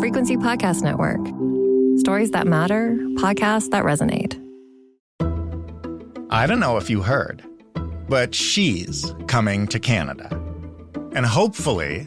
Frequency Podcast Network. Stories that matter, podcasts that resonate. I don't know if you heard, but she's coming to Canada. And hopefully,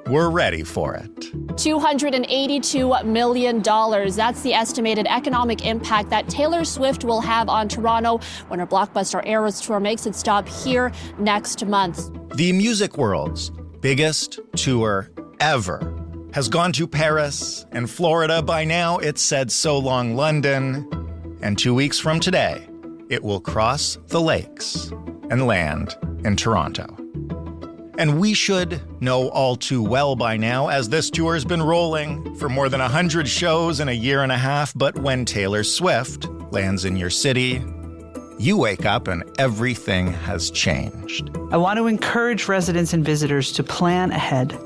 we're ready for it. $282 million. That's the estimated economic impact that Taylor Swift will have on Toronto when her blockbuster Eras Tour makes its stop here next month. The music world's biggest tour ever has gone to Paris and Florida. By now, it's said so long London. And 2 weeks from today, it will cross the lakes and land in Toronto. And we should know all too well by now, as this tour has been rolling for more than 100 shows in a year and a half. But when Taylor Swift lands in your city, you wake up and everything has changed. I want to encourage residents and visitors to plan ahead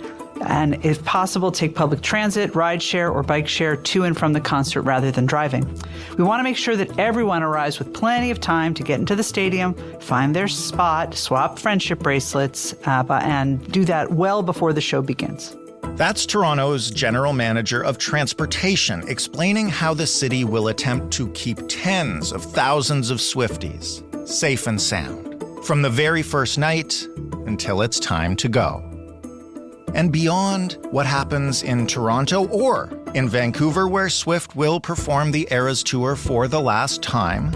and, if possible, take public transit, rideshare, or bike share to and from the concert rather than driving. We want to make sure that everyone arrives with plenty of time to get into the stadium, find their spot, swap friendship bracelets, and do that well before the show begins. That's Toronto's General Manager of Transportation, explaining how the city will attempt to keep tens of thousands of Swifties safe and sound from the very first night until it's time to go. And beyond what happens in Toronto or in Vancouver, where Swift will perform the Eras Tour for the last time,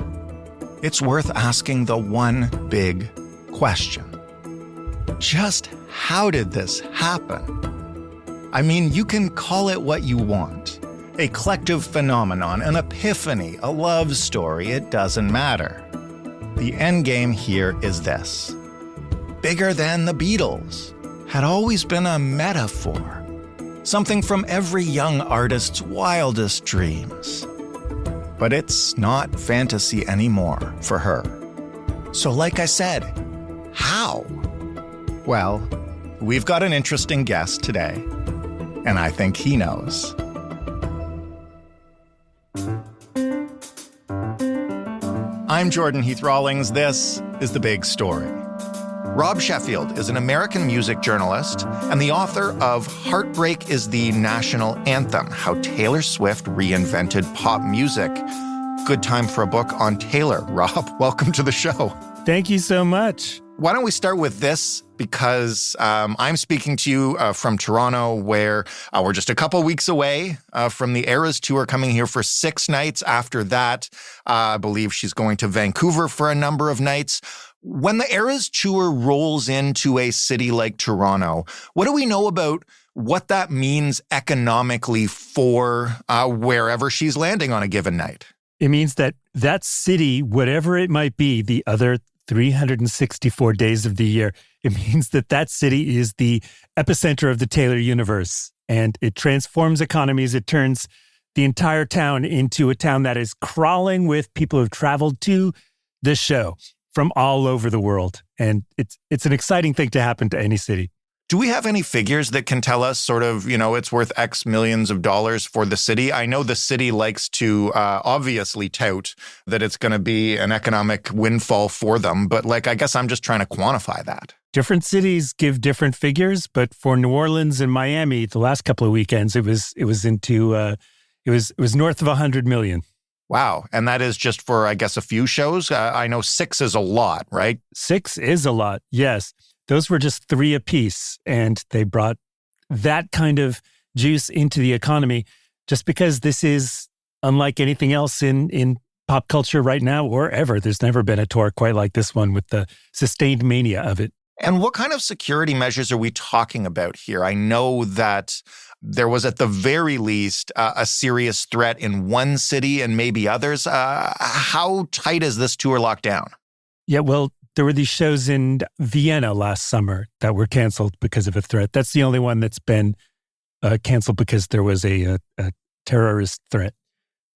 it's worth asking the one big question. Just how did this happen? I mean, you can call it what you want. A collective phenomenon, an epiphany, a love story, it doesn't matter. The end game here is this. Bigger than the Beatles had always been a metaphor, something from every young artist's wildest dreams. But it's not fantasy anymore for her. So like I said, how? Well, we've got an interesting guest today, and I think he knows. I'm Jordan Heath Rawlings. This is The Big Story. Rob Sheffield is an American music journalist and the author of Heartbreak is the National Anthem, How Taylor Swift Reinvented Pop Music. Good time for a book on Taylor. Rob, welcome to the show. Thank you so much. Why don't we start with this? Because I'm speaking to you from Toronto, where we're just a couple weeks away from the Eras Tour, coming here for 6 nights. After that, I believe she's going to Vancouver for a number of nights. When the Eras Tour rolls into a city like Toronto, what do we know about what that means economically for wherever she's landing on a given night? It means that that city, whatever it might be, the other 364 days of the year, it means that that city is the epicenter of the Taylor universe. And it transforms economies. It turns the entire town into a town that is crawling with people who've traveled to the show from all over the world. And it's an exciting thing to happen to any city. Do we have any figures that can tell us sort of, it's worth X millions of dollars for the city? I know the city likes to obviously tout that it's going to be an economic windfall for them, but I guess I'm just trying to quantify that. Different cities give different figures, but for New Orleans and Miami, the last couple of weekends, it was north of 100 million. Wow. And that is just for, I guess, a few shows? I know 6 is a lot, right? 6 is a lot, yes. Those were just 3 apiece, and they brought that kind of juice into the economy just because this is unlike anything else in pop culture right now or ever. There's never been a tour quite like this one with the sustained mania of it. And what kind of security measures are we talking about here? I know that there was at the very least a serious threat in one city and maybe others. How tight is this tour locked down? Yeah, well, there were these shows in Vienna last summer that were canceled because of a threat. That's the only one that's been canceled because there was a terrorist threat.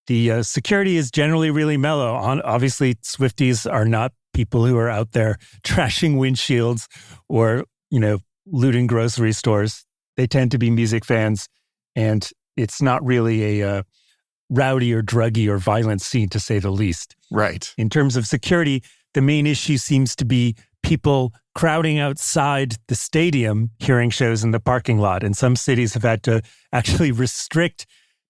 The security is generally really mellow. Obviously, Swifties are not people who are out there trashing windshields or, looting grocery stores. They tend to be music fans, and it's not really a rowdy or druggy or violent scene, to say the least. Right. In terms of security, the main issue seems to be people crowding outside the stadium hearing shows in the parking lot. And some cities have had to actually restrict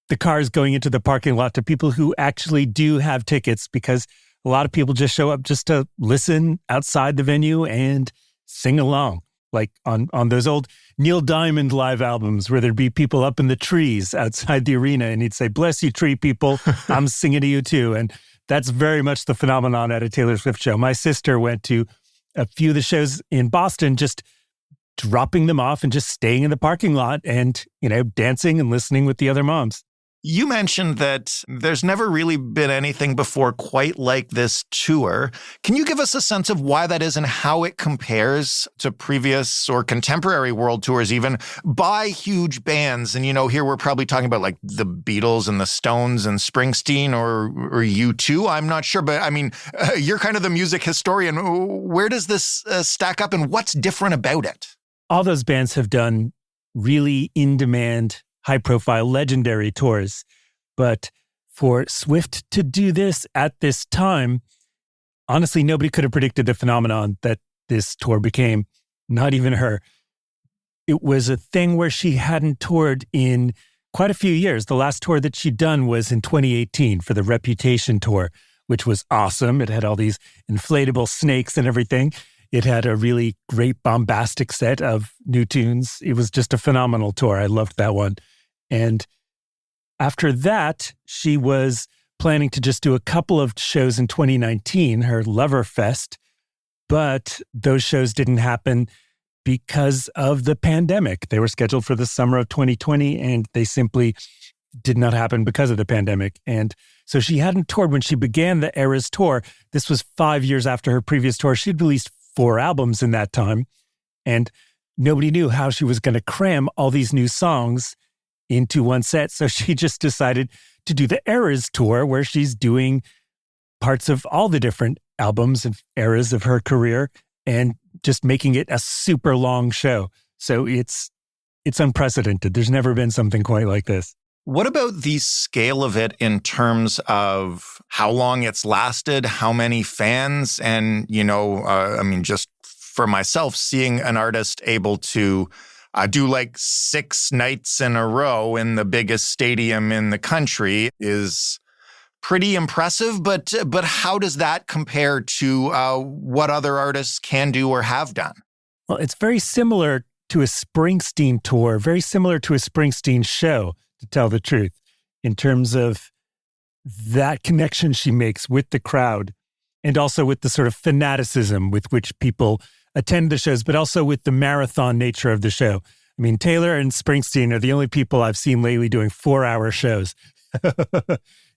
the cars going into the parking lot to people who actually do have tickets, because a lot of people just show up just to listen outside the venue and sing along. Like on those old Neil Diamond live albums where there'd be people up in the trees outside the arena and he'd say, "Bless you, tree people, I'm singing to you too." And that's very much the phenomenon at a Taylor Swift show. My sister went to a few of the shows in Boston, just dropping them off and just staying in the parking lot and, dancing and listening with the other moms. You mentioned that there's never really been anything before quite like this tour. Can you give us a sense of why that is and how it compares to previous or contemporary world tours, even by huge bands? And, here we're probably talking about like the Beatles and the Stones and Springsteen or U2. I'm not sure, but I mean, you're kind of the music historian. Where does this stack up and what's different about it? All those bands have done really in-demand, high-profile, legendary tours. But for Swift to do this at this time, honestly, nobody could have predicted the phenomenon that this tour became, not even her. It was a thing where she hadn't toured in quite a few years. The last tour that she'd done was in 2018 for the Reputation tour, which was awesome. It had all these inflatable snakes and everything. It had a really great bombastic set of new tunes. It was just a phenomenal tour. I loved that one. And after that, she was planning to just do a couple of shows in 2019, her Lover Fest, but those shows didn't happen because of the pandemic. They were scheduled for the summer of 2020, and they simply did not happen because of the pandemic. And so she hadn't toured when she began the Eras tour. This was 5 years after her previous tour. She'd released 4 albums in that time, and nobody knew how she was going to cram all these new songs into one set. So she just decided to do the Eras tour, where she's doing parts of all the different albums and eras of her career and just making it a super long show. So it's unprecedented. There's never been something quite like this. What about the scale of it in terms of how long it's lasted, how many fans, and, just for myself, seeing an artist able to do like 6 nights in a row in the biggest stadium in the country is pretty impressive. But how does that compare to what other artists can do or have done? Well, it's very similar to a Springsteen tour, very similar to a Springsteen show, to tell the truth, in terms of that connection she makes with the crowd and also with the sort of fanaticism with which people attend the shows, but also with the marathon nature of the show. I mean, Taylor and Springsteen are the only people I've seen lately doing 4-hour shows.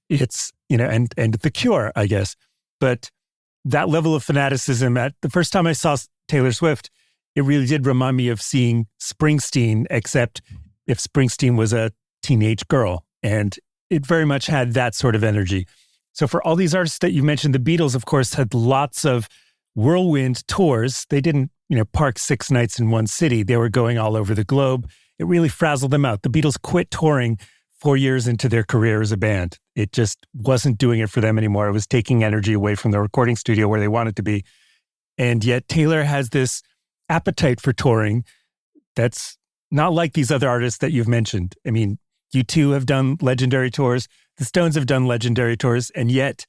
It's, and The Cure, I guess. But that level of fanaticism, at the first time I saw Taylor Swift, it really did remind me of seeing Springsteen, except if Springsteen was a teenage girl. And it very much had that sort of energy. So for all these artists that you mentioned, the Beatles, of course, had lots of whirlwind tours. They didn't, park 6 nights in one city. They were going all over the globe. It really frazzled them out. The Beatles quit touring 4 years into their career as a band. It just wasn't doing it for them anymore. It was taking energy away from the recording studio where they wanted to be. And yet Taylor has this appetite for touring that's not like these other artists that you've mentioned. I mean, U2 have done legendary tours. The Stones have done legendary tours. And yet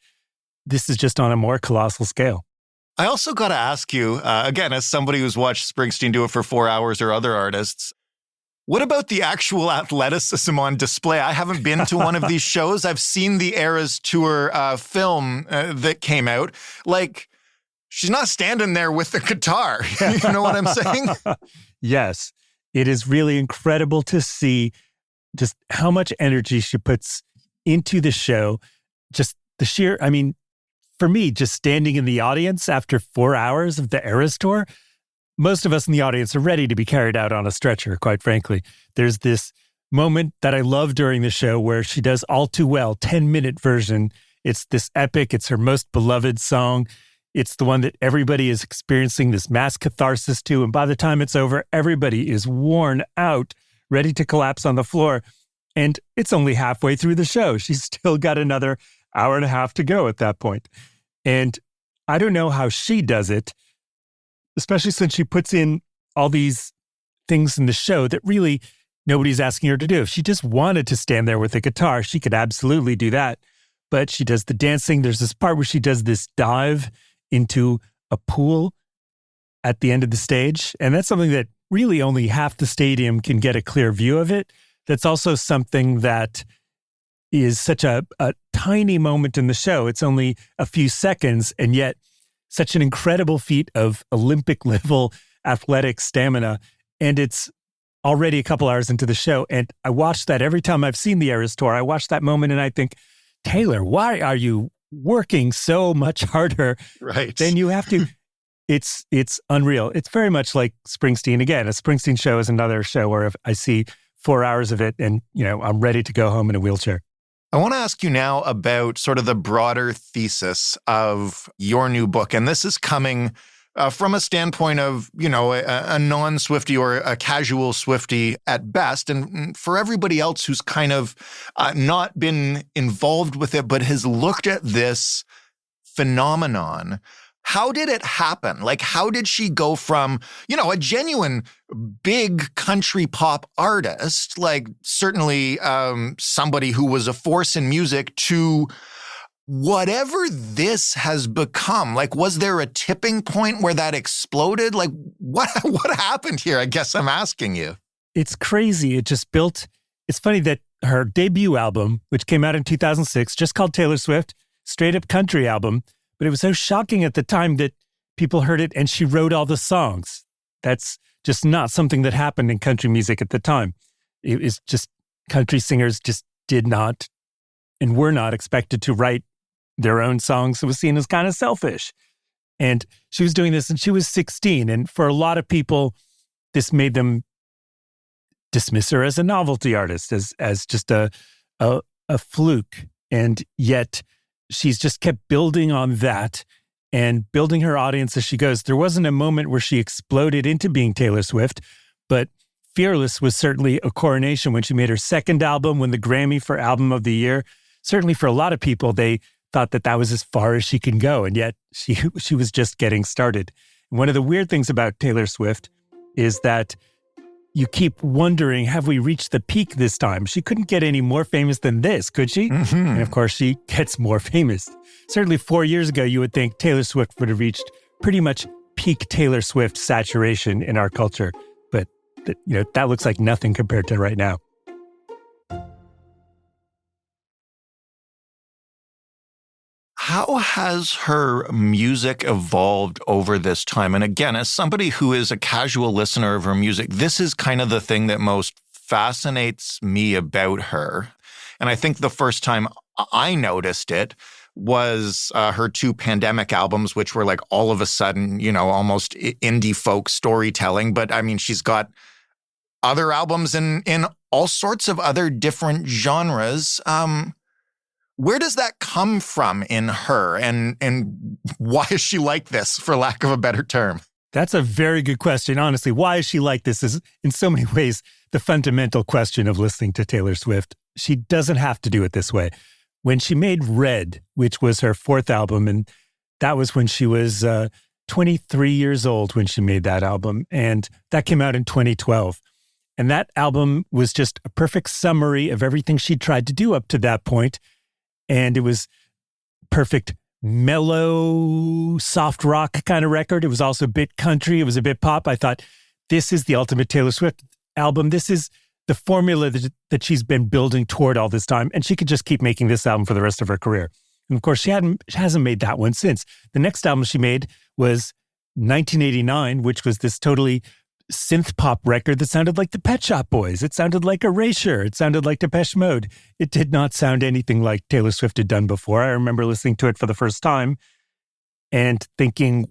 this is just on a more colossal scale. I also got to ask you, again, as somebody who's watched Springsteen do it for 4 hours or other artists, what about the actual athleticism on display? I haven't been to one of these shows. I've seen the Eras Tour film that came out. Like, she's not standing there with the guitar. You know what I'm saying? Yes. It is really incredible to see just how much energy she puts into the show. Just the sheer, for me, just standing in the audience after 4 hours of the Eras Tour, most of us in the audience are ready to be carried out on a stretcher, quite frankly. There's this moment that I love during the show where she does All Too Well, 10-minute version. It's this epic. It's her most beloved song. It's the one that everybody is experiencing this mass catharsis to. And by the time it's over, everybody is worn out, ready to collapse on the floor. And it's only halfway through the show. She's still got another hour and a half to go at that point. And I don't know how she does it, especially since she puts in all these things in the show that really nobody's asking her to do. If she just wanted to stand there with a guitar, she could absolutely do that. But she does the dancing. There's this part where she does this dive into a pool at the end of the stage. And that's something that really only half the stadium can get a clear view of it. That's also something that is such a tiny moment in the show. It's only a few seconds, and yet such an incredible feat of Olympic level athletic stamina. And it's already a couple hours into the show. And I watch that every time I've seen the Eras Tour. I watch that moment and I think, Taylor, why are you working so much harder than you have to? It's unreal. It's very much like Springsteen. Again, a Springsteen show is another show where if I see 4 hours of it and, I'm ready to go home in a wheelchair. I want to ask you now about sort of the broader thesis of your new book. And this is coming from a standpoint of, a non-Swiftie or a casual Swiftie at best. And for everybody else who's kind of not been involved with it, but has looked at this phenomenon, how did it happen? Like, how did she go from, a genuine big country pop artist, like certainly somebody who was a force in music, to whatever this has become? Like, was there a tipping point where that exploded? Like, what happened here? I guess I'm asking you. It's crazy. It just built. It's funny that her debut album, which came out in 2006, just called Taylor Swift, straight up country album, but it was so shocking at the time that people heard it and she wrote all the songs. That's just not something that happened in country music at the time. It was just country singers just did not and were not expected to write their own songs. It was seen as kind of selfish. And she was doing this and she was 16. And for a lot of people, this made them dismiss her as a novelty artist, as just a fluke. And yet she's just kept building on that and building her audience as she goes. There wasn't a moment where she exploded into being Taylor Swift, but Fearless was certainly a coronation when she made her second album, won the Grammy for Album of the Year. Certainly for a lot of people, they thought that was as far as she can go, and yet she was just getting started. And one of the weird things about Taylor Swift is that you keep wondering, have we reached the peak this time? She couldn't get any more famous than this, could she? Mm-hmm. And of course, she gets more famous. Certainly 4 years ago, you would think Taylor Swift would have reached pretty much peak Taylor Swift saturation in our culture. But that looks like nothing compared to right now. How has her music evolved over this time? And again, as somebody who is a casual listener of her music, this is kind of the thing that most fascinates me about her. And I think the first time I noticed it was her 2 pandemic albums, which were like all of a sudden, almost indie folk storytelling. But I mean, she's got other albums in all sorts of other different genres. Where does that come from in her, and why is she like this, for lack of a better term? That's a very good question. Honestly, why is she like this is in so many ways the fundamental question of listening to Taylor Swift. She doesn't have to do it this way. When she made Red, which was her 4th album, and that was when she was 23 years old when she made that album, and that came out in 2012. And that album was just a perfect summary of everything she'd tried to do up to that point. And it was perfect, mellow, soft rock kind of record. It was also a bit country. It was a bit pop. I thought, this is the ultimate Taylor Swift album. This is the formula that she's been building toward all this time. And she could just keep making this album for the rest of her career. And of course, she hasn't made that one since. The next album she made was 1989, which was this totally synth pop record that sounded like the Pet Shop Boys. It sounded like Erasure. It sounded like Depeche Mode. It did not sound anything like Taylor Swift had done before. I remember listening to it for the first time and thinking,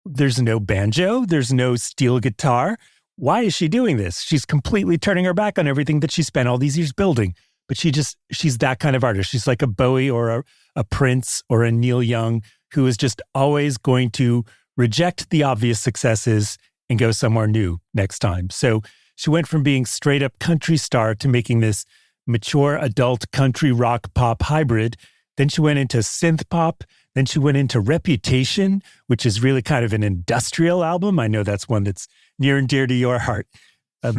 there's no banjo, there's no steel guitar. Why is she doing this? She's completely turning her back on everything that she spent all these years building. But she's that kind of artist. She's like a Bowie or a Prince or a Neil Young, who is just always going to reject the obvious successes and go somewhere new next time. So she went from being straight up country star to making this mature adult country rock pop hybrid. Then she went into synth pop. Then she went into Reputation, which is really kind of an industrial album. I know that's one that's near and dear to your heart. But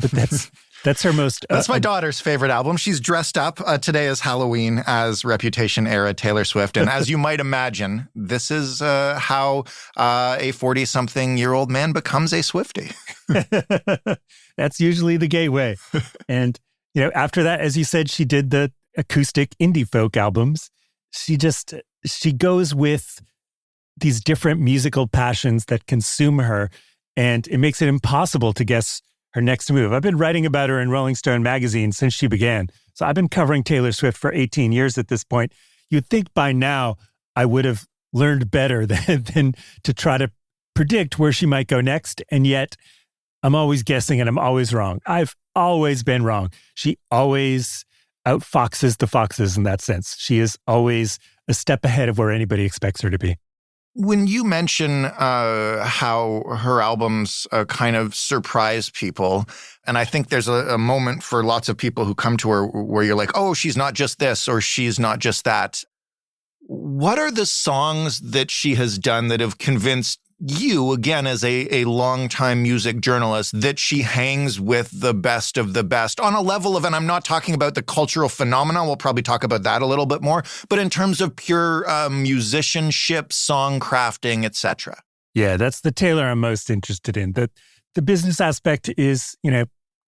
that's her most... That's my daughter's favorite album. She's dressed up today as Halloween as Reputation-era Taylor Swift. And as you might imagine, this is how a 40-something-year-old man becomes a Swiftie. That's usually the gateway. And, after that, as you said, she did the acoustic indie folk albums. She goes with these different musical passions that consume her, and it makes it impossible to guess her next move. I've been writing about her in Rolling Stone magazine since she began. So I've been covering Taylor Swift for 18 years at this point. You'd think by now I would have learned better than to try to predict where she might go next. And yet I'm always guessing and I'm always wrong. I've always been wrong. She always outfoxes the foxes in that sense. She is always a step ahead of where anybody expects her to be. When you mention how her albums kind of surprise people, and I think there's a moment for lots of people who come to her where you're like, oh, she's not just this or she's not just that. What are the songs that she has done that have convinced you, again, as a longtime music journalist, that she hangs with the best of the best on a level of, and I'm not talking about the cultural phenomenon, we'll probably talk about that a little bit more, but in terms of pure musicianship, song crafting, etc.? Yeah, that's the Taylor I'm most interested in. The business aspect is,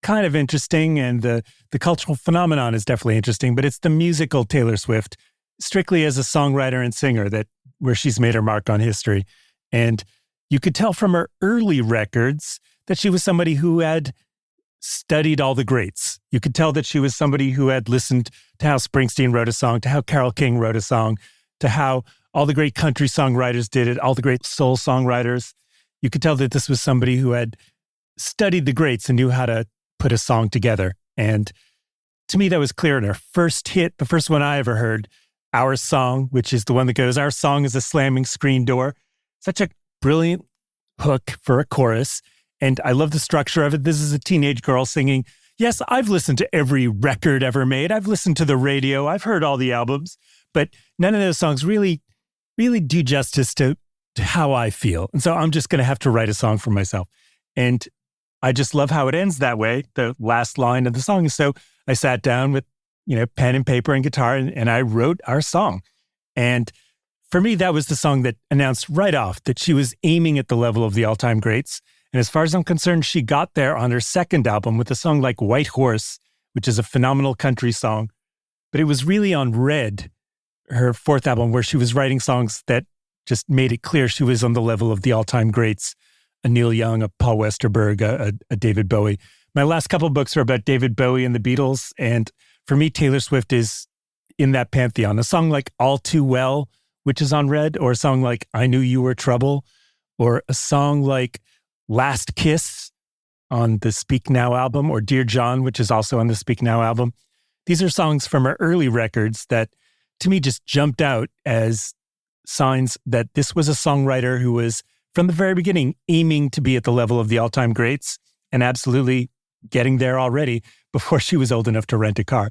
kind of interesting, and the cultural phenomenon is definitely interesting, but it's the musical Taylor Swift, strictly as a songwriter and singer, where she's made her mark on history. And you could tell from her early records that she was somebody who had studied all the greats. You could tell that she was somebody who had listened to how Springsteen wrote a song, to how Carole King wrote a song, to how all the great country songwriters did it, all the great soul songwriters. You could tell that this was somebody who had studied the greats and knew how to put a song together. And to me, that was clear in her first hit, the first one I ever heard, Our Song, which is the one that goes, our song is a slamming screen door. Such a brilliant hook for a chorus. And I love the structure of it. This is a teenage girl singing, yes, I've listened to every record ever made. I've listened to the radio. I've heard all the albums. But none of those songs really do justice to how I feel. And so I'm just going to have to write a song for myself. And I just love how it ends that way. The last line of the song. So I sat down with, pen and paper and guitar and I wrote Our Song. And for me, that was the song that announced right off that she was aiming at the level of the all-time greats. And as far as I'm concerned, she got there on her second album with a song like White Horse, which is a phenomenal country song. But it was really on Red, her fourth album, where she was writing songs that just made it clear she was on the level of the all-time greats, a Neil Young, a Paul Westerberg, a David Bowie. My last couple of books are about David Bowie and the Beatles. And for me, Taylor Swift is in that pantheon. A song like All Too Well, which is on Red, or a song like I Knew You Were Trouble, or a song like Last Kiss on the Speak Now album, or Dear John, which is also on the Speak Now album. These are songs from her early records that, to me, just jumped out as signs that this was a songwriter who was, from the very beginning, aiming to be at the level of the all-time greats and absolutely getting there already before she was old enough to rent a car.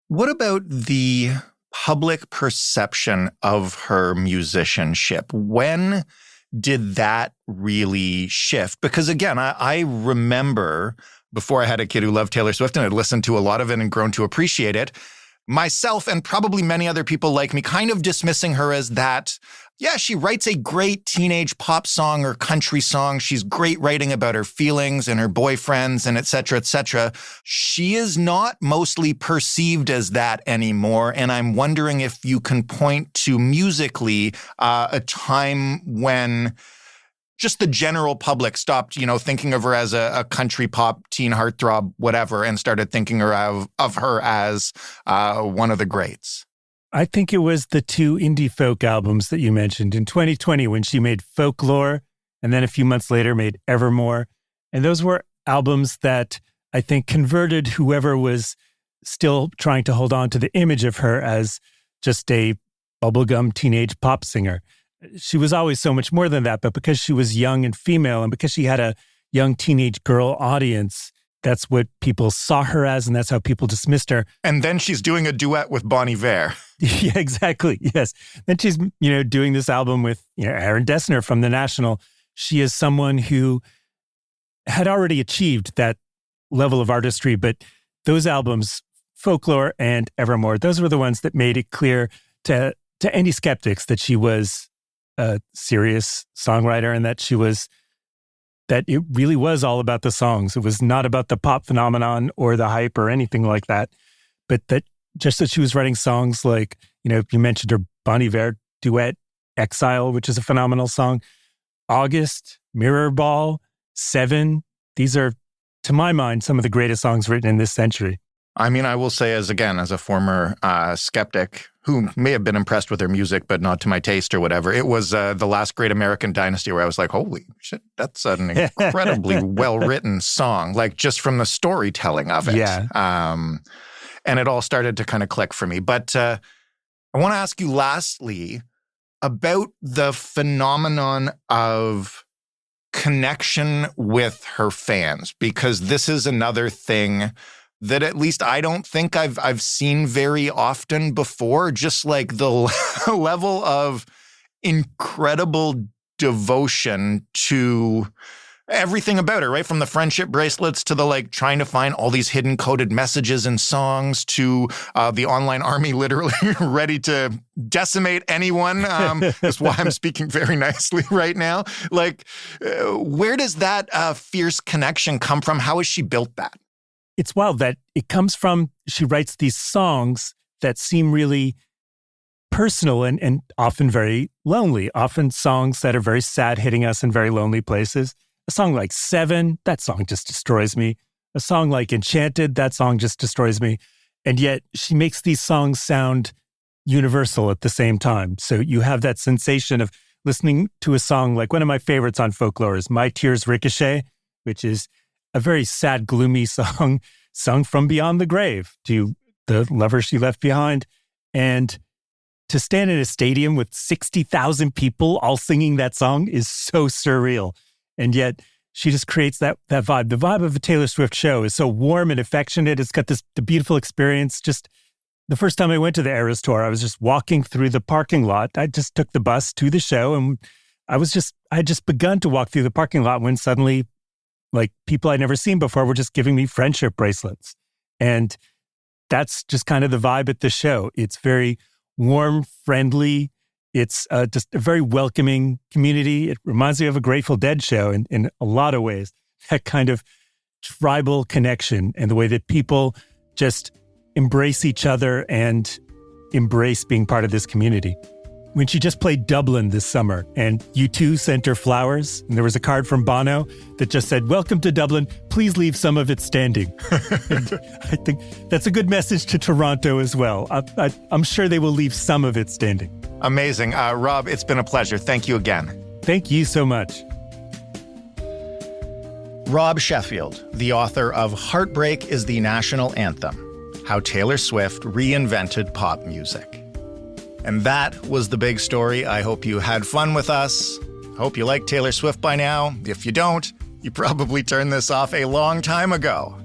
What about the public perception of her musicianship? When did that really shift? Because again, I remember before I had a kid who loved Taylor Swift and had listened to a lot of it and grown to appreciate it, myself and probably many other people like me kind of dismissing her as that, yeah, she writes a great teenage pop song or country song. She's great writing about her feelings and her boyfriends and et cetera, et cetera. She is not mostly perceived as that anymore. And I'm wondering if you can point to musically a time when just the general public stopped, thinking of her as a country pop teen heartthrob, whatever, and started thinking of her as one of the greats. I think it was the two indie folk albums that you mentioned in 2020 when she made Folklore and then a few months later made Evermore. And those were albums that I think converted whoever was still trying to hold on to the image of her as just a bubblegum teenage pop singer. She was always so much more than that, but because she was young and female and because she had a young teenage girl audience, that's what people saw her as, and that's how people dismissed her. And then she's doing a duet with Bon Iver. Yeah, exactly. Yes. Then she's, doing this album with, Aaron Dessner from the National. She is someone who had already achieved that level of artistry, but those albums, Folklore and Evermore, those were the ones that made it clear to any skeptics that she was a serious songwriter and that it really was all about the songs. It was not about the pop phenomenon or the hype or anything like that, but that she was writing songs like, you mentioned her Bon Iver duet, Exile, which is a phenomenal song, August, Mirror Ball, Seven. These are, to my mind, some of the greatest songs written in this century. I mean, I will say as a former skeptic who may have been impressed with her music, but not to my taste or whatever, it was The Last Great American Dynasty where I was like, holy shit, that's an incredibly well-written song, like just from the storytelling of it. Yeah. And it all started to kind of click for me. But I want to ask you lastly about the phenomenon of connection with her fans, because this is another thing that at least I don't think I've seen very often before, just like the level of incredible devotion to everything about her, right? From the friendship bracelets to the trying to find all these hidden coded messages and songs to the online army literally ready to decimate anyone. That's why I'm speaking very nicely right now. Where does that fierce connection come from? How has she built that? It's wild that it comes from, she writes these songs that seem really personal and often very lonely, often songs that are very sad, hitting us in very lonely places. A song like Seven, that song just destroys me. A song like Enchanted, that song just destroys me. And yet she makes these songs sound universal at the same time. So you have that sensation of listening to a song like one of my favorites on Folklore is My Tears Ricochet, which is a very sad, gloomy song sung from beyond the grave to the lover she left behind. And to stand in a stadium with 60,000 people all singing that song is so surreal. And yet she just creates that vibe. The vibe of a Taylor Swift show is so warm and affectionate. It's got the beautiful experience. Just the first time I went to the Eras Tour, I was just walking through the parking lot. I just took the bus to the show and I had just begun to walk through the parking lot when suddenly people I'd never seen before were just giving me friendship bracelets. And that's just kind of the vibe at the show. It's very warm, friendly. It's just a very welcoming community. It reminds me of a Grateful Dead show in a lot of ways. That kind of tribal connection and the way that people just embrace each other and embrace being part of this community. When she just played Dublin this summer and U2 sent her flowers, and there was a card from Bono that just said, "Welcome to Dublin, please leave some of it standing." And I think that's a good message to Toronto as well. I'm sure they will leave some of it standing. Amazing. Rob, it's been a pleasure. Thank you again. Thank you so much. Rob Sheffield, the author of Heartbreak is the National Anthem, How Taylor Swift Reinvented Pop Music. And that was the big story. I hope you had fun with us. Hope you like Taylor Swift by now. If you don't, you probably turned this off a long time ago.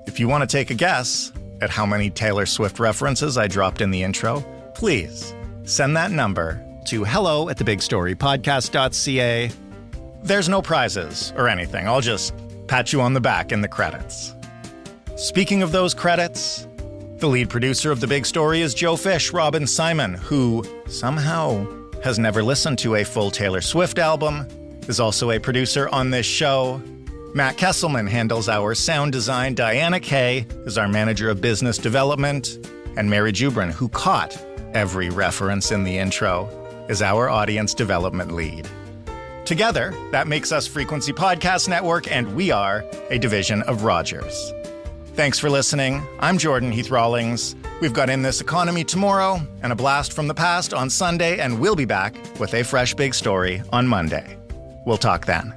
If you want to take a guess at how many Taylor Swift references I dropped in the intro, please send that number to hello@thebigstorypodcast.ca. There's no prizes or anything. I'll just pat you on the back in the credits. Speaking of those credits, the lead producer of The Big Story is Joe Fish, Robin Simon, who somehow has never listened to a full Taylor Swift album, is also a producer on this show. Matt Kesselman handles our sound design. Diana Kay is our manager of business development. And Mary Jubrin, who caught every reference in the intro, is our audience development lead. Together, that makes us Frequency Podcast Network, and we are a division of Rogers. Thanks for listening. I'm Jordan Heath Rawlings. We've got In This Economy tomorrow and a blast from the past on Sunday, and we'll be back with a fresh big story on Monday. We'll talk then.